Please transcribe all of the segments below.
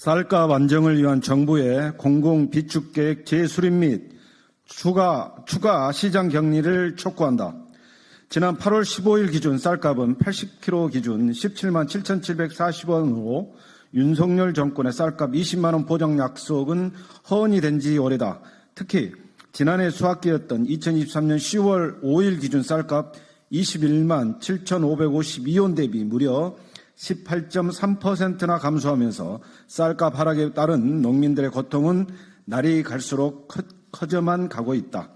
쌀값 안정을 위한 정부의 공공비축계획 재수립 및 추가 시장 격리를 촉구한다. 지난 8월 15일 기준 쌀값은 80kg 기준 17만 7,740원으로 윤석열 정권의 쌀값 20만 원 보장 약속은 허언이 된 지 오래다. 특히 지난해 수학기였던 2023년 10월 5일 기준 쌀값 21만 7,552원 대비 무려 18.3%나 감소하면서 쌀값 하락에 따른 농민들의 고통은 날이 갈수록 커져만 가고 있다.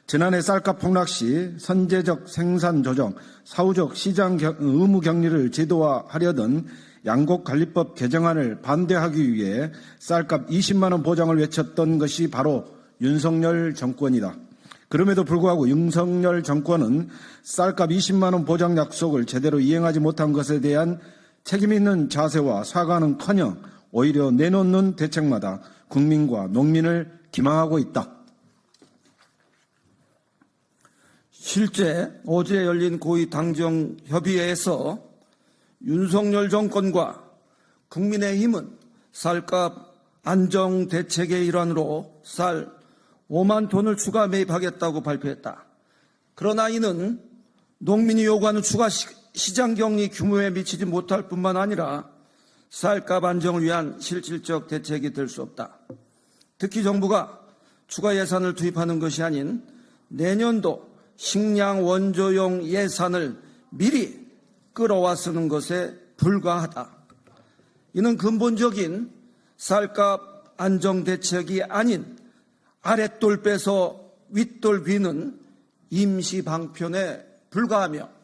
지난해 쌀값 폭락 시 선제적 생산 조정, 사후적 시장 의무 격리를 제도화하려던 양곡관리법 개정안을 반대하기 위해 쌀값 20만 원 보장을 외쳤던 것이 바로 윤석열 정권이다. 그럼에도 불구하고 윤석열 정권은 쌀값 20만 원 보장 약속을 제대로 이행하지 못한 것에 대한 책임 있는 자세와 사과는커녕 오히려 내놓는 대책마다 국민과 농민을 기망하고 있다. 실제 어제 열린 고위 당정 협의회에서 윤석열 정권과 국민의힘은 쌀값 안정 대책의 일환으로 쌀 5만 톤을 추가 매입하겠다고 발표했다. 그러나 이는 농민이 요구하는 추가 시장 격리 규모에 미치지 못할 뿐만 아니라 쌀값 안정을 위한 실질적 대책이 될 수 없다. 특히 정부가 추가 예산을 투입하는 것이 아닌 내년도 식량 원조용 예산을 미리 끌어와 쓰는 것에 불과하다. 이는 근본적인 쌀값 안정 대책이 아닌 아랫돌 빼서 윗돌 비는 임시 방편에 불과하며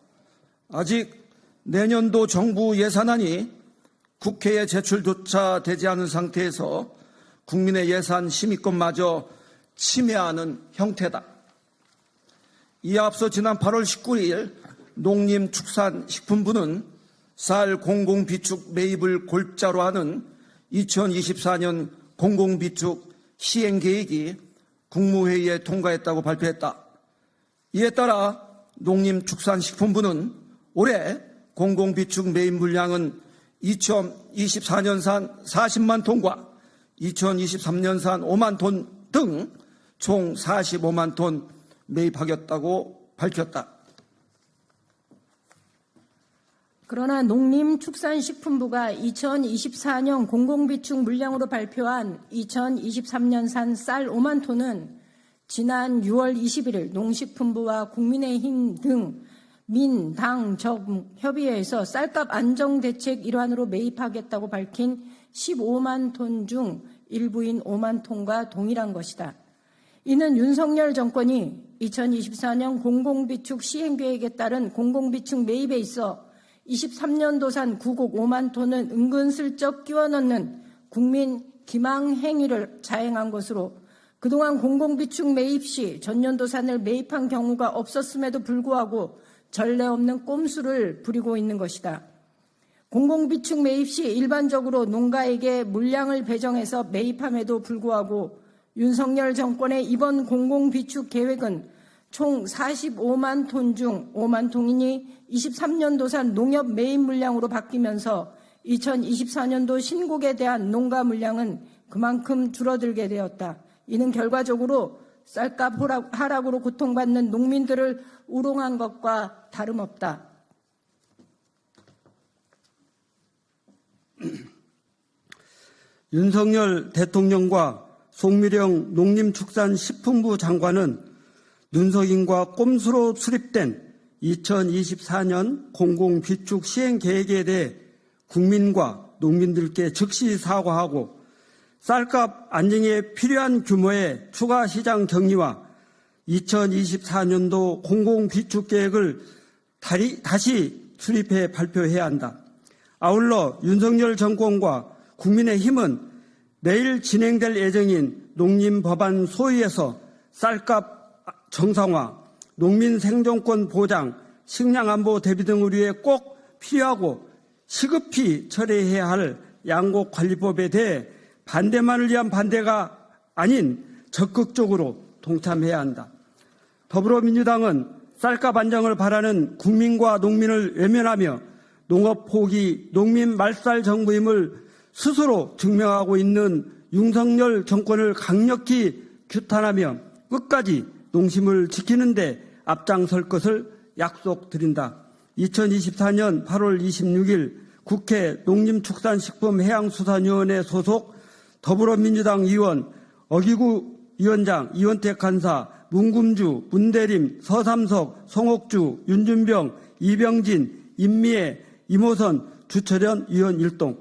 아직 내년도 정부 예산안이 국회에 제출조차 되지 않은 상태에서 국민의 예산 심의권마저 침해하는 형태다. 이에 앞서 지난 8월 19일 농림축산식품부는 쌀 공공비축 매입을 골자로 하는 2024년 공공비축 시행계획이 국무회의에 통과했다고 발표했다. 이에 따라 농림축산식품부는 올해 공공비축 매입 물량은 2024년산 40만 톤과 2023년산 5만 톤 등 총 45만 톤 매입하겠다고 밝혔다. 그러나 농림축산식품부가 2024년 공공비축 물량으로 발표한 2023년산 쌀 5만 톤은 지난 6월 21일 농식품부와 국민의힘 등 민, 당, 정 협의회에서 쌀값 안정대책 일환으로 매입하겠다고 밝힌 15만 톤 중 일부인 5만 톤과 동일한 것이다. 이는 윤석열 정권이 2024년 공공비축 시행계획에 따른 공공비축 매입에 있어 23년도산 구곡 5만 톤은 은근슬쩍 끼워넣는 국민 기망 행위를 자행한 것으로 그동안 공공비축 매입 시 전년도산을 매입한 경우가 없었음에도 불구하고 전례 없는 꼼수를 부리고 있는 것이다. 공공비축 매입 시 일반적으로 농가에게 물량을 배정해서 매입함에도 불구하고 윤석열 정권의 이번 공공비축 계획은 총 45만 톤 중 5만 톤이 23년도산 농협 매입 물량으로 바뀌면서 2024년도 신곡에 대한 농가 물량은 그만큼 줄어들게 되었다. 이는 결과적으로 쌀값 하락으로 고통받는 농민들을 우롱한 것과 다름없다. 윤석열 대통령과 송미령 농림축산식품부 장관은 눈속임과 꼼수로 수립된 2024년 공공비축 시행계획에 대해 국민과 농민들께 즉시 사과하고 쌀값 안정에 필요한 규모의 추가 시장 격리와 2024년도 공공비축계획을 다시 수립해 발표해야 한다. 아울러 윤석열 정권과 국민의힘은 내일 진행될 예정인 농림법안 소위에서 쌀값 정상화, 농민 생존권 보장, 식량안보 대비 등을 위해 꼭 필요하고 시급히 처리해야 할 양곡관리법에 대해 반대만을 위한 반대가 아닌 적극적으로 동참해야 한다. 더불어민주당은 쌀값 안정을 바라는 국민과 농민을 외면하며 농업 포기, 농민 말살 정부임을 스스로 증명하고 있는 윤석열 정권을 강력히 규탄하며 끝까지 농심을 지키는 데 앞장설 것을 약속드린다. 2024년 8월 26일 국회 농림축산식품해양수산위원회 소속 더불어민주당 의원, 어기구 위원장, 이원택 간사, 문금주, 문대림, 서삼석, 송옥주, 윤준병, 이병진, 임미애, 이모선, 주철현 위원 일동.